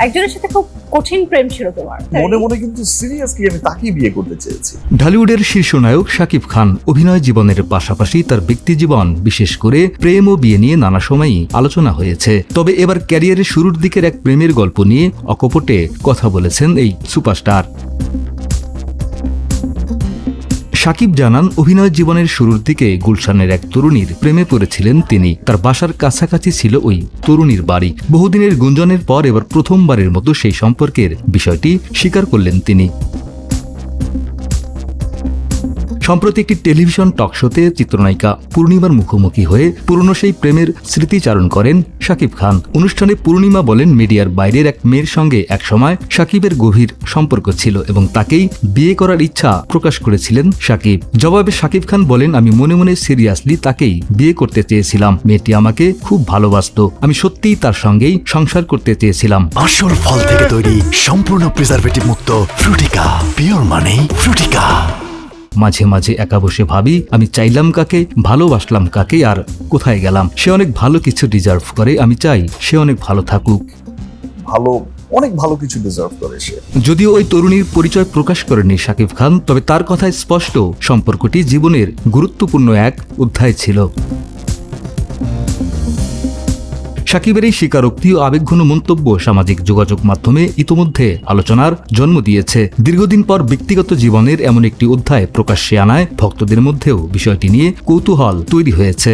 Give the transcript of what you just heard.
একজনের সাথে খুব কঠিন প্রেম ছিল তোমার, মনে মনে কিন্তু সিরিয়াসলি আমি তাকেই বিয়ে করতে চেয়েছি। ঢালিউডের শীর্ষ নায়ক শাকিব খান অভিনয় জীবনের পাশাপাশি তার ব্যক্তিজীবন, বিশেষ করে প্রেম ও বিয়ে নিয়ে নানা সময়ই আলোচনা হয়েছে। তবে এবার ক্যারিয়ারের শুরুর দিকের এক প্রেমের গল্প নিয়ে অকপটে কথা বলেছেন এই সুপারস্টার। শাকিব জানান, অভিনয় জীবনের শুরুর দিকে গুলশানের এক তরুণীর প্রেমে পড়েছিলেন তিনি। তার বাসার কাছাকাছি ছিল ওই তরুণীর বাড়ি। বহুদিনের গুঞ্জনের পর এবার প্রথমবারের মতো সেই সম্পর্কের বিষয়টি স্বীকার করলেন তিনি। সম্প্রতি একটি টেলিভিশন টকশোতে চিত্রনায়িকা পূর্ণিমার মুখোমুখি হয়ে পুরনো সেই প্রেমের স্মৃতিচারণ করেন শাকিব খান। অনুষ্ঠানে পূর্ণিমা বলেন, মিডিয়ার বাইরের এক মেয়ের সঙ্গে একসময় শাকিবের গভীর সম্পর্ক ছিল এবং তাকেই বিয়ে করার ইচ্ছা প্রকাশ করেছিলেন শাকিব। জবাবে শাকিব খান বলেন, আমি মনে মনে সিরিয়াসলি তাকেই বিয়ে করতে চেয়েছিলাম। মেয়েটি আমাকে খুব ভালোবাসতো। আমি সত্যিই তার সঙ্গেই সংসার করতে চেয়েছিলাম। আসল ফল থেকে তৈরি, সম্পূর্ণ প্রিজারভেটিভ মুক্ত ফ্রুটিকা, পিওর মানে ফ্রুটিকা। মাঝে মাঝে একা বসে ভাবি, আমি চাইলাম কাকে, ভালোবাসলাম কাকে, আর কোথায় গেলাম। সে অনেক ভালো কিছু ডিজার্ভ করে। আমি চাই সে অনেক ভালো থাকুক। অনেক ভালো কিছু ডিজার্ভ করে সে। যদিও ওই তরুণীর পরিচয় প্রকাশ করেননি শাকিব খান, তবে তার কথায় স্পষ্ট সম্পর্কটি জীবনের গুরুত্বপূর্ণ এক অধ্যায় ছিল। শাকিবের এই স্বীকারোক্তি ও আবেগঘন মন্তব্য সামাজিক যোগাযোগ মাধ্যমে ইতোমধ্যে আলোচনার জন্ম দিয়েছে। দীর্ঘদিন পর ব্যক্তিগত জীবনের এমন একটি অধ্যায় প্রকাশ্যে আনায় ভক্তদের মধ্যেও বিষয়টি নিয়ে কৌতূহল তৈরি হয়েছে।